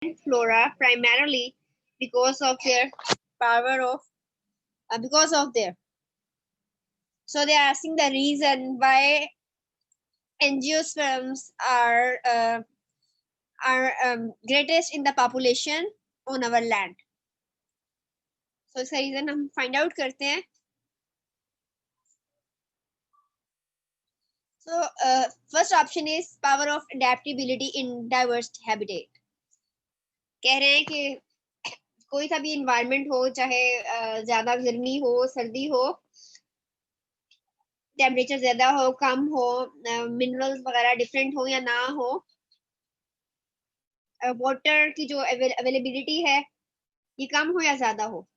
flora primarily because of their power of because of their. So they are asking the reason why angiosperms are greatest in the population on our land. So इसका reason हम find out करते हैं. So first option is power of adaptability in diverse habitat. कह रहे हैं कि कोई सा भी environment हो, चाहे ज्यादा गर्मी हो, सर्दी हो, टेम्परेचर ज्यादा हो, कम हो, मिनरल्स वगैरह डिफरेंट हो या ना हो, वाटर की जो अवेलेबिलिटी है ये कम हो या ज्यादा हो,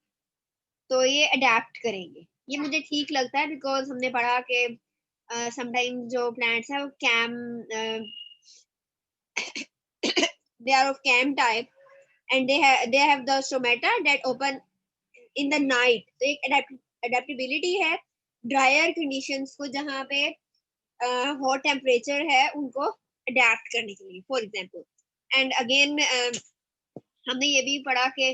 तो ये अडेप्ट करेंगे. ये मुझे ठीक लगता है बिकॉज हमने पढ़ा कि समटाइम जो प्लांट्स है वो cam they are of cam type and they have the stomata that open in the night. तो एक adaptability है ड्रायर कंडीशंस को, जहाँ पे हॉट टेम्परेचर है उनको अडेप्ट करने के लिए, फॉर एग्जांपल. एंड अगेन हमने ये भी पढ़ा कि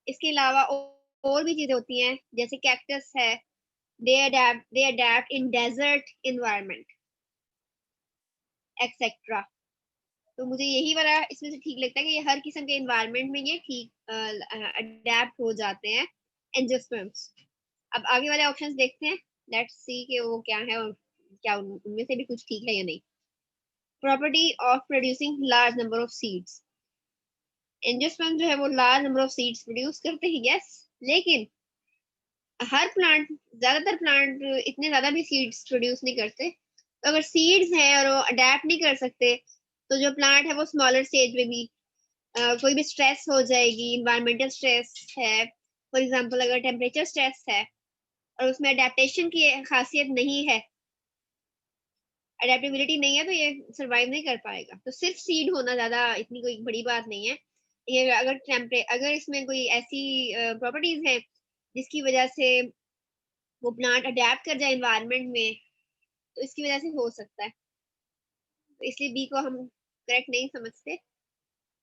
इसके अलावा और भी चीजें होती हैं, जैसे कैक्टस है, they adapt in desert environment etc. तो मुझे यही वाला इसमें से ठीक लगता है कि ये हर किस्म के एनवायरनमेंट में ये ठीक अडेप्ट हो जाते हैं एंजियोस्पर्म्स. अब आगे वाले ऑप्शंस देखते हैं, लेट्स सी कि वो क्या है और क्या उनमें से भी कुछ ठीक है या नहीं. Property of producing large number of seeds. Angiosperm जो है वो large number of seeds produce करते हैं, यस, लेकिन हर प्लांट, ज्यादातर प्लांट इतने ज्यादा भी सीड्स प्रोड्यूस नहीं करते. तो अगर सीड्स हैं और वो अडेप्ट नहीं कर सकते, तो जो प्लांट है वो स्मॉलर स्टेज में भी कोई भी स्ट्रेस हो जाएगी, इन्वायरमेंटल स्ट्रेस है, फॉर एग्जांपल अगर टेम्परेचर स्ट्रेस है और उसमें अडेप्टेशन की खासियत नहीं है, अडेप्टेबिलिटी नहीं है, तो ये सरवाइव नहीं कर पाएगा. तो सिर्फ सीड होना ज्यादा इतनी कोई बड़ी बात नहीं है. ये अगर इसमें कोई ऐसी प्रॉपर्टीज है जिसकी वजह से वो प्लांट अडेप्ट कर जाए इन्वायरमेंट में, तो इसकी वजह से हो सकता है. तो इसलिए बी को हम करेक्ट नहीं समझते.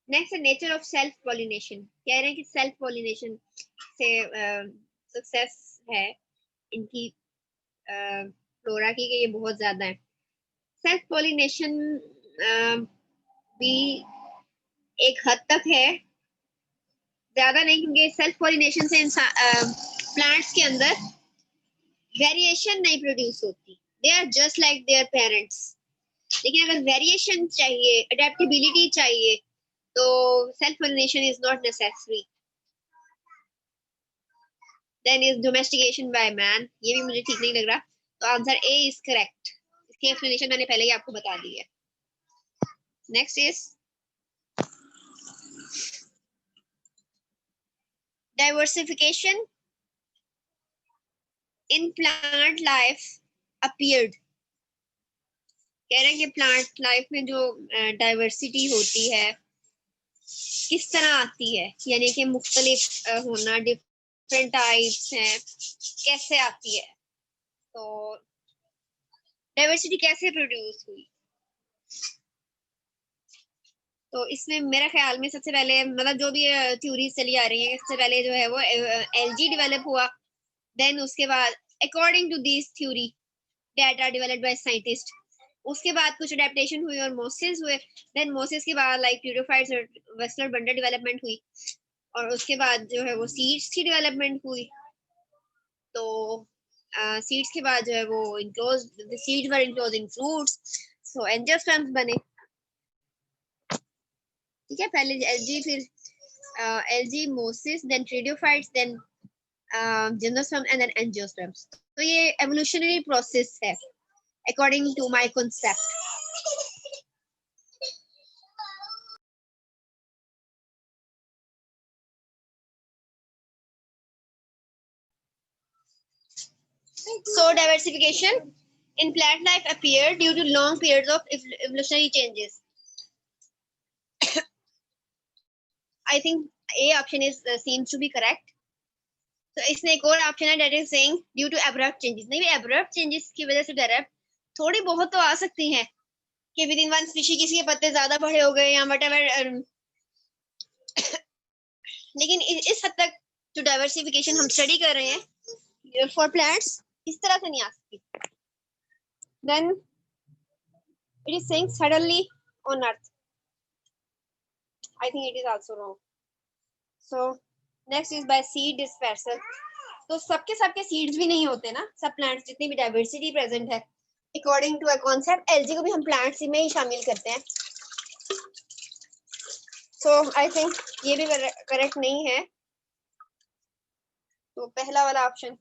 नेक्स्ट है नेचर ऑफ सेल्फ पॉलिनेशन. कह रहे हैं कि सेल्फ पॉलिनेशन से सक्सेस है इनकी फ्लोरा की, कि ये बहुत ज्यादा है. सेल्फ पॉलिनेशन भी एक हद तक है, ज्यादा नहीं, क्योंकि सेल्फ पॉलिनेशन से प्लांट्स के अंदर वेरिएशन नहीं प्रोड्यूस होती. They are just like their parents. लेकिन अगर वेरिएशन चाहिए, अडेप्टेबिलिटी चाहिए, तो self pollination is not necessary. Then is domestication by man. ये भी मुझे ठीक नहीं लग रहा. तो आंसर ए इज करेक्ट. इसकी एक्सप्लेनेशन मैंने पहले ही आपको बता दी है. Next is diversification in plant life appeared. कह रहे हैं कि प्लांट लाइफ में जो डाइवर्सिटी होती है किस तरह आती है, यानी कि मुख्तलिफ होना, डिफरेंट टाइप्स हैं, कैसे आती है, तो डाइवर्सिटी कैसे प्रोड्यूस हुई. तो इसमें मेरा ख्याल में सबसे पहले, मतलब जो भी थ्योरीज चली आ रही है, सबसे पहले जो है वो एलजी डेवलप हुआ. देन उसके बाद according to this theory that are developed by scientist, उसके बाद कुछ अडेप्टेशन हुई और मोसेस हुए. देन मोसेस के बाद लाइक ट्यूडोफाइट्स और वेस्लर बंडल डेवलपमेंट हुई, और उसके बाद जो है वो सीड्स की डेवलपमेंट हुई. तो सीड्स के बाद जो है वो enclose, the seeds were enclose in fruits, so angiosperms बने. ठीक है, पहले एलजी, फिर algae, mosses, then pteridophytes, then gymnosperm and then angiosperms. तो ये एवोल्यूशनरी प्रोसेस है according to my concept. So diversification in plant life appeared due to long periods of evolutionary changes. I think A option is seems to be correct. तो इसमें एक और option है that is saying due to abrupt changes. नहीं, abrupt changes की वजह से direct थोड़ी बहुत तो आ सकती हैं, कि विद इन वन स्पीशी किसी के पत्ते ज्यादा बड़े हो गए या व्हाटएवर, लेकिन इस हद तक जो डाइवर्सिफिकेशन हम स्टडी कर रहे हैं फॉर प्लांट्स इस तरह से नहीं आ सकती. Then it is saying suddenly on earth. I think it is also wrong. So next is by seed dispersal. तो सबके सीड्स भी नहीं होते ना, सब प्लांट्स जितनी भी डाइवर्सिटी प्रेजेंट है according to a concept algae को भी हम प्लांट्स में ही शामिल करते हैं. सो आई थिंक ये भी करेक्ट नहीं है. तो पहला वाला ऑप्शन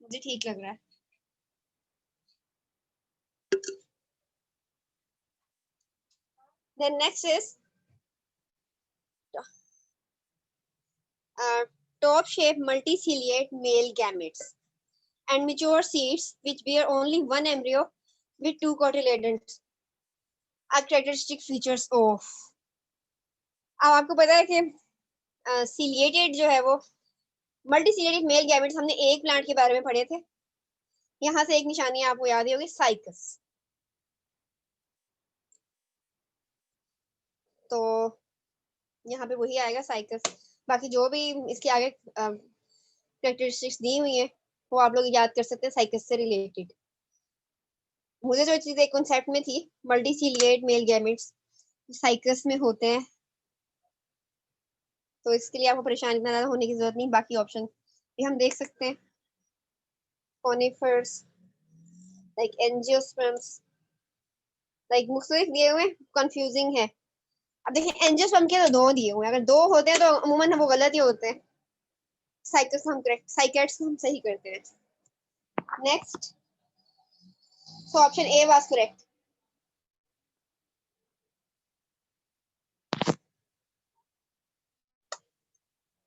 मुझे ठीक लग रहा है. Then next is top shape multiciliate male gametes and mature seeds which bear only one embryo with two cotyledons are characteristic features of. अब आपको पता है कि सीलिएटेड जो है वो मल्टीसिलिएटेड मेल गैमेट्स हमने एक प्लांट के बारे में पढ़े थे. यहाँ से एक निशानी आपको याद ही होगी, साइकस. तो यहाँ पे वही आएगा साइकस. बाकी जो भी इसके आगे कैरेक्टरिस्टिक्स दी हुई है वो आप लोग याद कर सकते हैं साइकस से रिलेटेड. मुझे जो चीज एक कॉन्सेप्ट में थी मल्टीसिलिएट मेल गैमेट्स साइकस में होते हैं, तो इसके लिए आपको परेशान इतना ज्यादा होने की जरूरत नहीं. बाकी ऑप्शन भी हम देख सकते हैं. कॉनिफर्स लाइक एंजियोस्पर्म्स लाइक मुख्तलिफ दिए हुए, कंफ्यूजिंग है. अब देखिए एंजियोस्पर्म के तो दो दिए हुए हैं, अगर दो होते हैं तो अमूमन वो गलत ही होते हैं. साइकस हम करेक्ट, साइकेट्स हम सही करते हैं. Next, so option A was correct.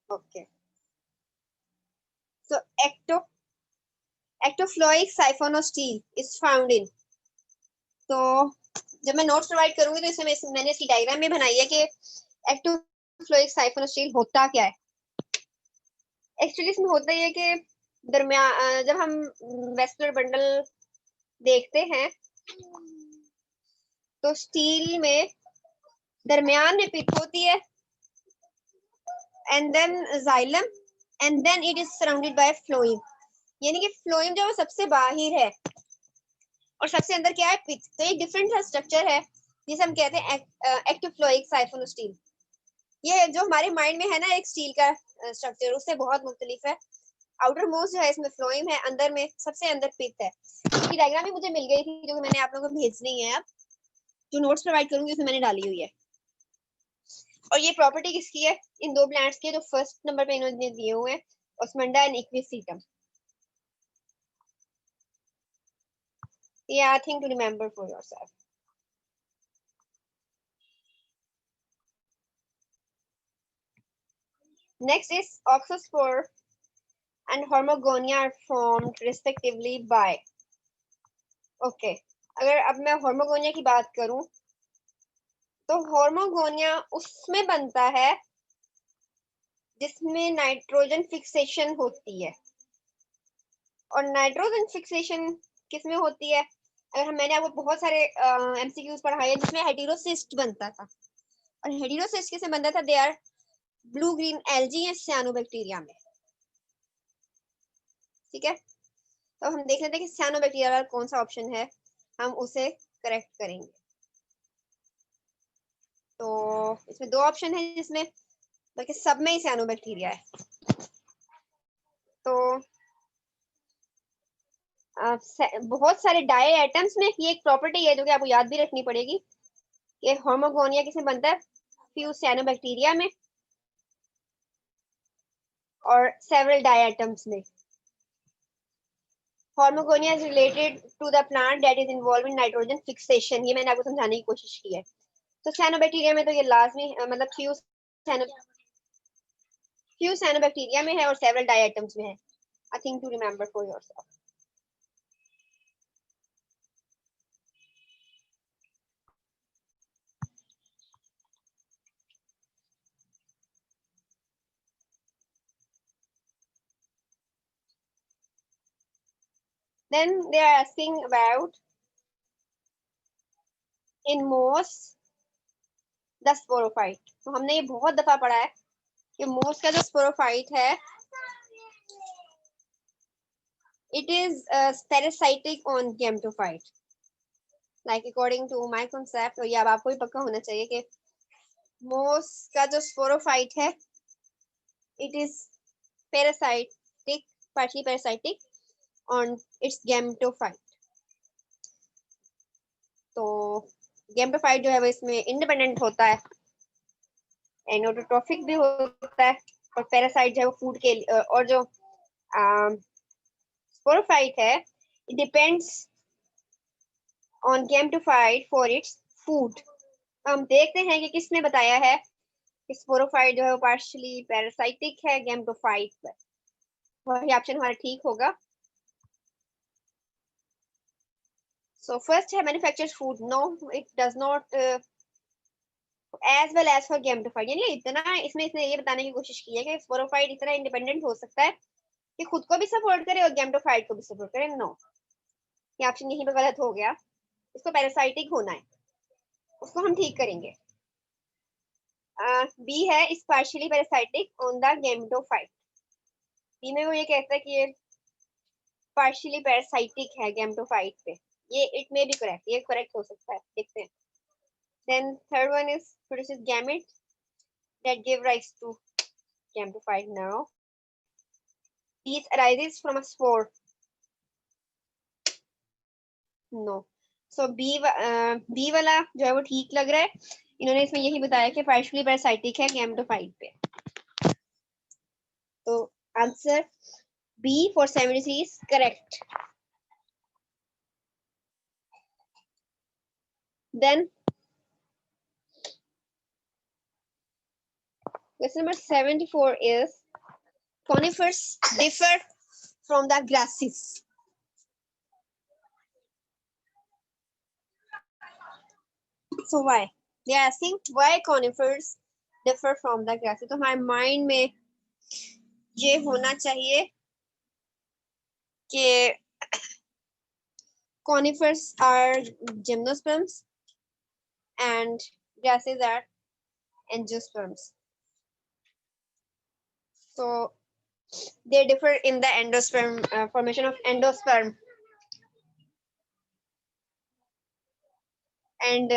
Okay. So ectoploic siphonostele is found in. तो जब मैं नोट्स प्रोवाइड करूंगी तो इसमें मैंने इसकी डायग्राम में बनाई है कि ectoploic siphonostele होता क्या है. एक्चुअली इसमें होता ही है कि दरमियान जब हम वेस्कुलर बंडल देखते हैं तो स्टील में दरमियान में पिप होती है and then xylem and then it is surrounded by phloem. यानी कि फ्लोएम जो सबसे बाहर है और सबसे अंदर क्या है, पिप. तो एक डिफरेंट स्ट्रक्चर है जिसे हम कहते हैं ectoploic siphonostele. ये जो हमारे माइंड में है ना एक स्टील का स्ट्रक्चर, उससे बहुत मुख्तलिफ है. आउटर मोस्ट जो है इसमें फ्लोएम है, अंदर में सबसे अंदर पिप है. इसकी डायग्राम भी मुझे मिल गई थी जो कि मैंने आप लोगों को भेजनी है. अब जो नोट्स प्रोवाइड करूंगी उसमें मैंने डाली हुई है. और ये प्रॉपर्टी किसकी है, इन दो प्लांट्स की, जो फर्स्ट नंबर पे इन्होंने दिए हुए हैं, Osmunda and Equisetum. Yeah, I think to remember for yourself. Next is oxospore and hormogonia are formed respectively by. Okay, अगर अब मैं hormogonia की बात करूं तो hormogonia उसमें बनता है जिसमें नाइट्रोजन फिक्सेशन होती है. और नाइट्रोजन फिक्सेशन किसमें होती है, अगर मैंने आपको बहुत सारे एमसीक्यूज पढ़ाए हैं जिसमें हेटेरोसिस्ट बनता था. और हेटेरोसिस्ट किसमें बनता था, they are blue green algae या साइनोबैक्टीरिया में. ठीक है, तो हम देख लेते हैं कि साइनोबैक्टीरिया वाला कौन सा ऑप्शन है, हम उसे करेक्ट करेंगे. तो इसमें दो ऑप्शन है जिसमें, बल्कि सब में ही साइनोबैक्टीरिया है. तो बहुत सारे डाई एटम्स में ये एक प्रॉपर्टी है जो कि आपको याद भी रखनी पड़ेगी. ये होमोगोनिया किसमें बनता है, फ्यू साइनोबैक्टीरिया में और सेवरल डाई एटम्स में. Hormogonia is related to the plant that is involved in nitrogen fixation. ये मैंने आपको समझाने की कोशिश की है. तो साइनोबैक्टीरिया में तो ये लाजमी मतलब फ्यू साइनोबैक्टीरिया में है और सेवरल डाई एटम्स में है. I think to remember for yourself. Then they are asking about in moss the sporophyte. तो हमने ये बहुत दफा पढ़ा है कि मोस का जो स्पोरोफाइट है it is parasitic on gametophyte, like according to my concept। और ये अब आपको भी पक्का होना चाहिए कि मोस का जो स्पोरोफाइट है it is parasitic, partly parasitic on its gametophyte। तो gametophyte जो है वो इसमें इंडिपेंडेंट होता है, एनोटोट्रोफिक भी होता है, और पैरासाइट जो है वो फूड के और जो स्पोरोफाइट है it depends on gametophyte for its food। हम देखते हैं कि किसने बताया है कि स्पोरोफाइट जो है वो पार्शियली पैरासाइटिक है गैमेटोफाइट पर। वही ऑप्शन हमारा ठीक होगा। So first है manufactured food, no it does not as well as for gametophyte। यानी इतना इसमें इसने ये बताने की कोशिश की है कि स्पोरोफाइट इतना इंडिपेंडेंट हो सकता है कि खुद को भी सपोर्ट करे और गैमेटोफाइट को भी सपोर्ट करे। नो, ये ऑप्शन यहीं पे गलत हो गया, इसको पैरासाइटिक होना है, उसको हम ठीक करेंगे। बी है is partially parasitic on the gametophyte. B में वो ये कहता है कि ये पार्शियली पैरासाइटिक है गैमेटोफाइट पे। ये इट में भी करेक्ट, ये करेक्ट हो सकता है, देखते हैं। Then third one is produces gamete that give rise to gametophyte। now these arises from a spore। no, so B वाला जो है वो ठीक लग रहा है, इन्होंने इसमें यही बताया कि पार्शियली पैरासाइटिक है गैमेटोफाइट पे। तो answer B 473 is correct। then question number 74 is conifers differ from the grasses। so why they are asking why conifers differ from the grasses। तो हमारे माइंड में ये होना चाहिए कि conifers are gymnosperms and grasses are angiosperms। so they differ in the endosperm formation of endosperm and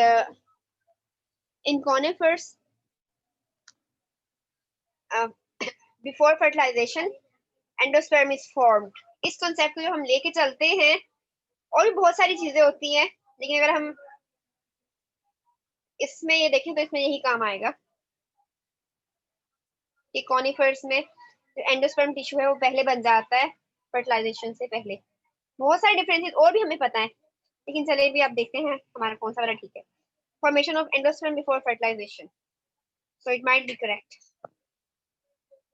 in conifers before fertilization endosperm is formed। इस concept को जो हम लेके चलते हैं, और भी बहुत सारी चीजें होती हैं, लेकिन अगर हम इसमें ये देखें तो इसमें यही काम आएगा कि कॉनिफर्स में एंडोस्पर्म टिश्यू है वो पहले बन जाता है फर्टिलाइजेशन से पहले। बहुत सारे डिफरेंसेस और भी हमें पता है, लेकिन चलिए भी आप देखते हैं हमारा कौन सा वाला ठीक है। Formation of endosperm before fertilisation, so it might be correct.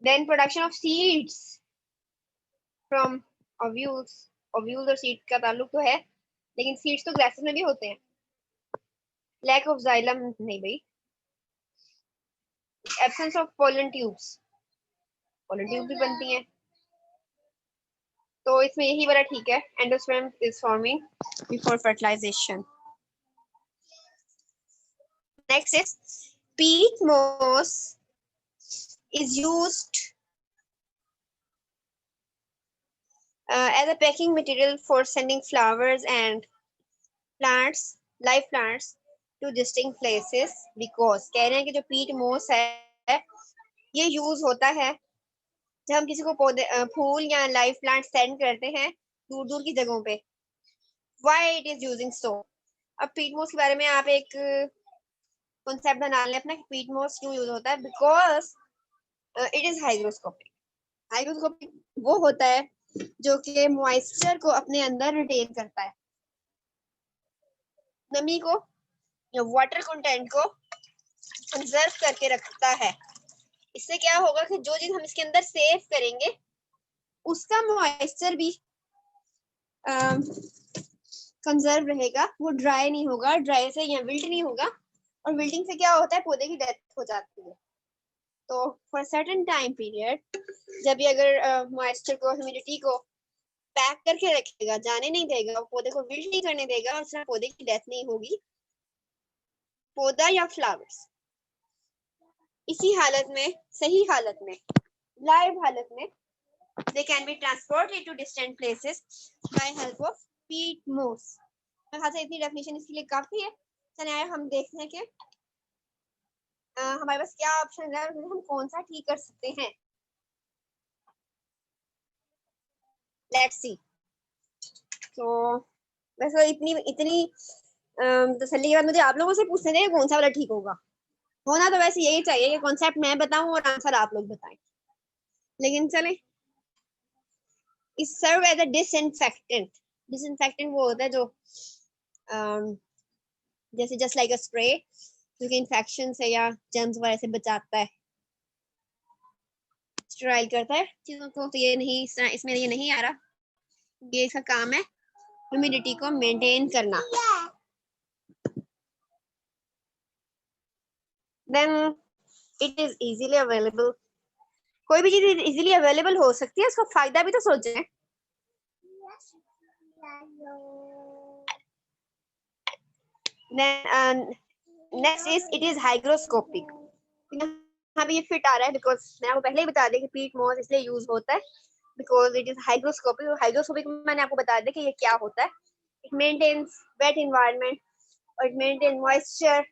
Then production of seeds from ovules. Ovules और सीड्स का ताल्लुक तो है, लेकिन सीड्स तो ग्रासेस में भी होते हैं। लैक ऑफ जाइलम नहीं भाई। Absence of pollen tubes, pollen tube भी बनती हैं, तो इसमें यही वाला ठीक है, endosperm is forming before fertilisation. Next is peat moss is used as a packing material for sending flowers and plants, live plants to distinct places because कह रहे हैं कि जो peat moss है ये यूज होता है जब हम किसी को पौधे फूल या लाइव प्लांट सेंड करते हैं दूर दूर की जगहों पे। why it is using so। अब peat moss के बारे में आप एक कॉन्सेप्ट बना लें अपना कि peat moss क्यों यूज होता है, because it is hygroscopic. Hygroscopic वो होता है जो कि मॉइस्चर को अपने अंदर रिटेन करता है, नमी को या वाटर कंटेंट को कंजर्व करके रखता है। इससे क्या होगा कि जो चीज हम इसके अंदर सेव करेंगे उसका मॉइस्चर भी कंजर्व रहेगा, वो ड्राई नहीं होगा, ड्राई से या विल्ट नहीं होगा, और विल्टिंग से क्या होता है पौधे की डेथ हो जाती है। तो फॉर सर्टेन टाइम पीरियड जब भी अगर मॉइस्चर को ह्यूमिडिटी को पैक करके रखेगा, जाने नहीं देगा, पौधे को विल्ट नहीं करने देगा और सिर्फ पौधे की डेथ नहीं होगी, पौधा या फ्लावर्स। इसी हालत में, सही हालत में, लाइव हालत में, they can be transported to distant places by help of peat moss। मेरे ख्याल से इतनी डेफिनेशन इसके लिए काफी है। चलिए हम देखते हैं कि हमारे पास क्या ऑप्शन है, हम कौन सा ठीक कर सकते हैं। Let's see. तो वैसे इतनी तसल्ली के बाद मुझे आप लोगों से पूछने थे कौन सा वाला ठीक होगा। होना तो वैसे यही चाहिए कि कॉन्सेप्ट मैं बताऊं और आंसर आप लोग बताएं, लेकिन चले। Is serve as a disinfectant. Disinfectant वो होता है जो जैसे जस्ट लाइक अ स्प्रे जो कि इन्फेक्शन से या जर्म्स वगैरह से बचाता है, स्टेराइल करता है चीजों को। तो ये नहीं, इसमें ये नहीं आ रहा। ये इसका काम है ह्यूमिडिटी को मेंटेन करना। Then it is easily available. कोई भी चीज इजीली अवेलेबल हो सकती है, उसका फायदा भी तो सोचें। Then next is it is hygroscopic। यहाँ पे ये फिट आ रहा है बिकॉज मैं आपको पहले ही बता दें कि पीट मॉस इसलिए यूज होता है बिकॉज इट इज हाइग्रोस्कोपिक। और हाइग्रोस्कोपिक मैंने आपको बता दिया कि ये क्या होता है। इट मेंटेन्स वेट एनवायरनमेंट और it maintain moisture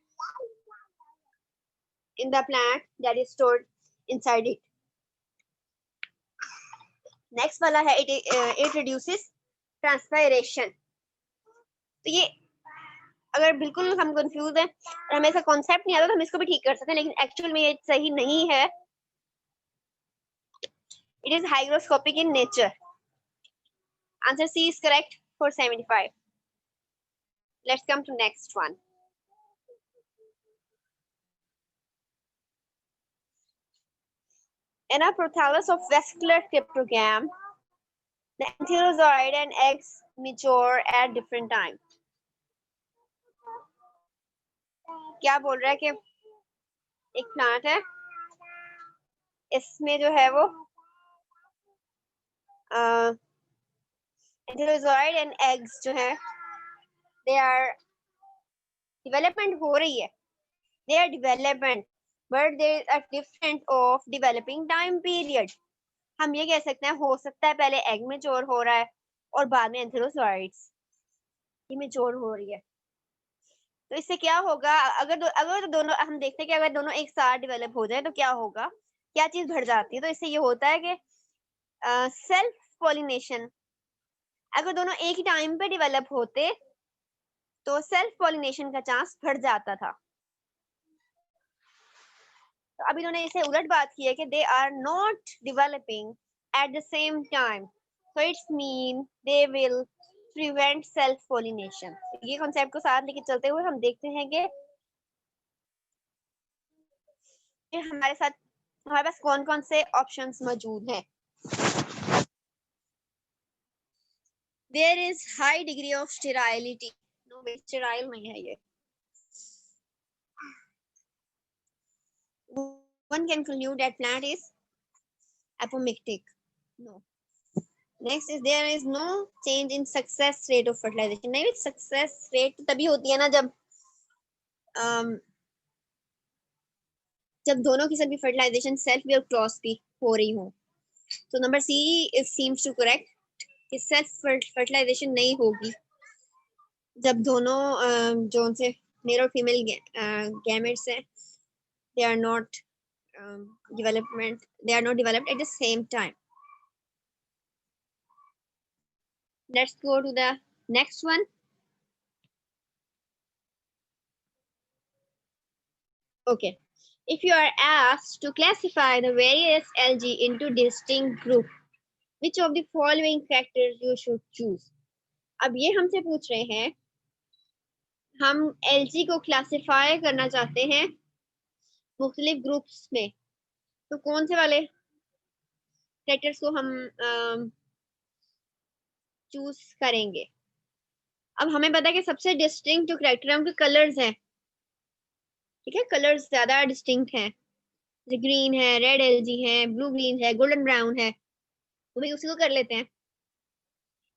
in the plant that is stored inside it। Next वाला है it reduces transpiration। तो ये अगर बिल्कुल हम कंफ्यूज हैं और हमें ऐसा कॉन्सेप्ट नहीं आता तो हम इसको भी ठीक कर सकते हैं, लेकिन एक्चुअल में ये सही नहीं है। It is hygroscopic in nature. Answer C is correct for 75। Let's come to next one. In a prothallus of vascular cryptogam, the antherozoid and eggs mature at different times। क्या बोल रहा है कि एक प्लांट है, इसमें जो है वो एंथेरोजॉइड एंड एग्स जो है दे आर डेवलपमेंट हो रही है, they are development but there are different of developing time period. हम ये कह सकते हैं हो सकता है पहले एग मैच्योर हो रहा है और बाद में एंथेरोजॉइड्स ये मैच्योर हो रही है। तो इससे क्या होगा, अगर दोनों हम देखते हैं कि अगर दोनों एक साथ डेवलप हो जाए तो क्या होगा, क्या चीज बढ़ जाती है। तो इससे ये होता है कि सेल्फ पॉलिनेशन। अगर दोनों एक ही टाइम पे डेवलप होते तो सेल्फ पॉलिनेशन का चांस बढ़ जाता था। तो अभी इन्होंने इसे उलट बात की है कि they are not developing at the same time, so it's mean they will prevent self pollination. ये कॉन्सेप्ट को साथ लेके चलते हुए हम देखते हैं कि हमारे पास कौन कौन से ऑप्शंस मौजूद हैं। There is high degree of sterility. No, sterile नहीं है ये। One can conclude that plant is apomictic। No। Next is there is no change in success rate of fertilization। नहीं, success rate तभी होती है ना जब दोनों किस्म की फर्टिलाइजेशन सेल्फ भी और क्रॉस भी हो रही हो। तो number C is seems to correct कि सेल्फ फर्टिलाइजेशन नहीं होगी जब दोनों जो उनसे मेल और फीमेल गैमेट्स हैं they are not developed at the same time। Let's go to the next one। Okay, if you are asked to classify the various algae into distinct group, which of the following factors you should choose। अब ये हमसे पूछ रहे हैं, हम LG को classify करना चाहते हैं मुख्तलिफ ग्रुप्स में, तो कौन से वाले फैक्टर्स को हम चूज करेंगे। अब हमें पता है कि सबसे डिस्टिंक्ट जो कैरेक्टर है उनके कलर्स हैं। ठीक है, कलर्स ज्यादा डिस्टिंक्ट हैं, ग्रीन है, रेड एलजी है, ब्लू ग्रीन है, गोल्डन ब्राउन है। तो भाई उसी को कर लेते हैं।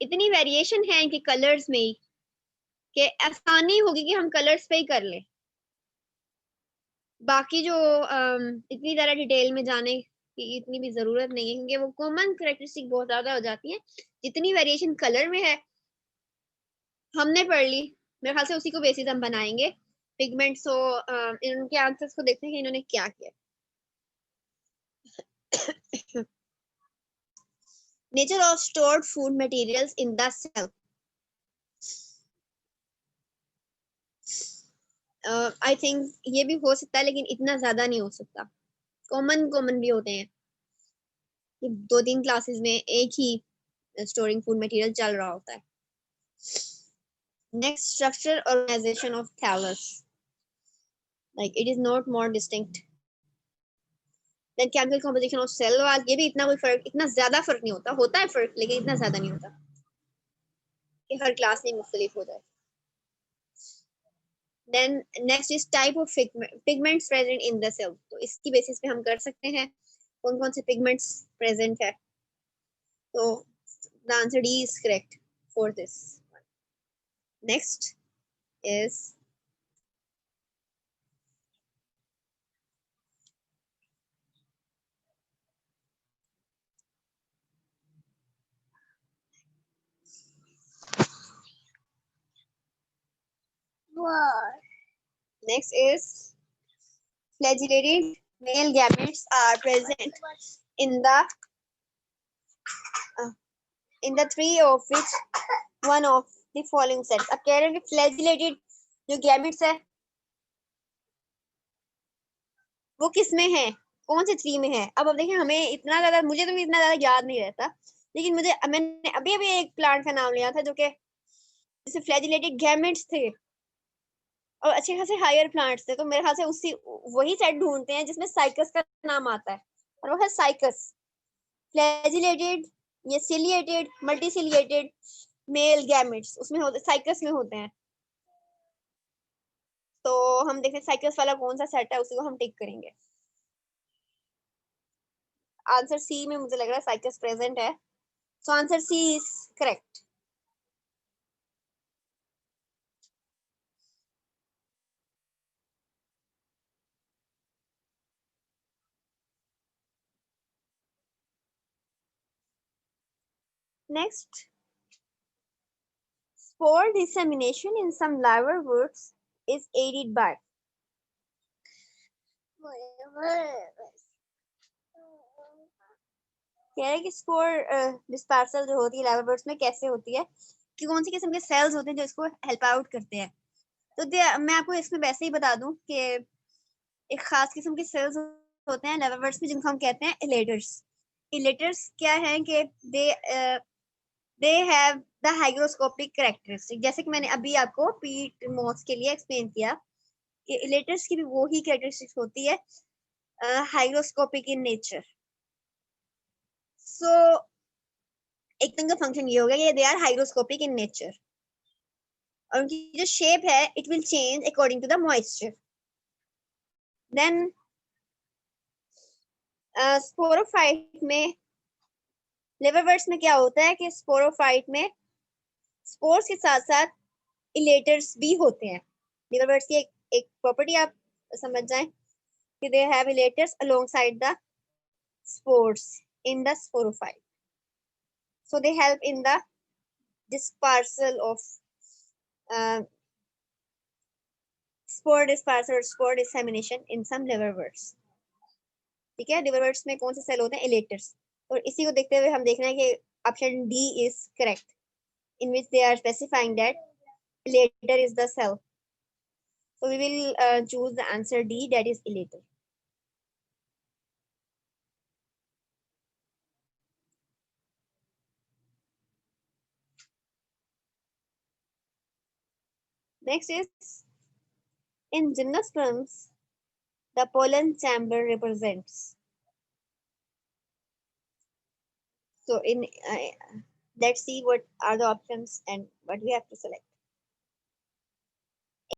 इतनी वेरिएशन है इनके कलर्स में ही कि आसानी होगी कि हम कलर्स पे ही कर लें। बाकी जो इतनी ज़्यादा डिटेल में जाने की इतनी भी ज़रूरत नहीं है, क्योंकि वो कॉमन कैरेक्टरिस्टिक बहुत ज़्यादा हो जाती है। जितनी वेरिएशन कलर में है, हमने पढ़ ली। मेरे ख़्याल से उसी को बेसिस हम बनाएँगे। पिगमेंट्स, तो इनके आंसर्स को देखते हैं कि इन्होंने क्या किया। Nature of stored food materials in the cell. I think ये भी हो सकता है, लेकिन इतना ज़्यादा नहीं हो सकता। कॉमन भी होते हैं कि 2-3 क्लासेस में एक ही स्टोरिंग फूड मटेरियल चल रहा होता है। Next, structure organization of thallus. Like it is not more distinct than chemical composition of cell wall. ये भी इतना कोई फर्क, इतना ज्यादा फर्क नहीं होता। होता है फर्क, लेकिन इतना ज्यादा नहीं होता कि हर क्लास में मुख्तलिफ हो जाए। Then next is type of pigments present in the cell. तो इसकी बेसिस पे हम कर सकते हैं कौन कौन से pigments present है। तो the answer D is correct for this one. Next is next is flagellated male gametes are present in the uh, in the three of which one of the following sets. अब कह रहे हैं कि flagellated जो gametes है वो किस में है, कौन से थ्री में है। अब देखिए, हमें इतना ज्यादा, मुझे तो भी इतना ज्यादा याद नहीं रहता, लेकिन मैंने अभी अभी एक प्लांट का नाम लिया था जो कि जिसमें फ्लैजिलेटेड गैमेट्स थे और अच्छे खासे हायर प्लांट्स थे। तो मेरे ख्याल से उसी वही सेट ढूंढते हैं जिसमें साइकस का नाम आता है, और वो है साइकस। फ्लैजिलेटेड, ये सिलिएटेड, मल्टीसिलिएटेड मेल गैमेट्स उसमें होते, साइकस में होते हैं। तो हम देखें साइकस वाला कौन सा सेट है, उसी को हम टिक करेंगे। आंसर सी में मुझे लग रहा है साइकस प्रेजेंट है, so answer C is correct. Next, spore dissemination in some liverworts is aided by. कह रहे हैं कि स्पोर डिस्पर्सल जो होती है लाइवरवर्ट्स में कैसे होती है, कि कौन सी किस्म के सेल्स होते हैं जो इसको हेल्प आउट करते हैं। तो मैं आपको इसमें वैसे ही बता दूं कि एक खास किस्म के सेल्स होते हैं लाइवरवर्ट्स में जिनको हम कहते हैं इलेटर्स। इलेटर्स क्या है कि they have the hygroscopic characteristic, जैसे कि मैंने अभी आपको पीट मॉस के लिए एक्सप्लेन किया कि इलेटर्स की भी वो ही कैरेक्टरिस्टिक्स होती है, हाइग्रोस्कोपिक इन नेचर। सो एक तरह का फंक्शन ये होगा कि they are hygroscopic in nature, और उनकी जो शेप है it will change according to the moisture. Then sporophyte में, लिवरवर्ट्स में क्या होता है कि स्पोरोफाइट में स्पोर्स के साथ साथ इलेटर्स भी होते हैं। लिवरवर्ट्स की एक प्रॉपर्टी आप समझ जाएं कि they have इलेटर्स alongside the spores in the sporophyte, so they help in the dispersal of spore dispersal or spore dissemination in some liverworts। ठीक है, liverworts में कौन से सेल होते हैं, इलेटर्स। और इसी को देखते हुए हम देख रहे हैं कि option D is correct, in which they are specifying that elater is the cell, so we will choose the answer D, that is elater। Next is, in gymnosperms the pollen chamber represents, so in let's see what are the options and what we have to select.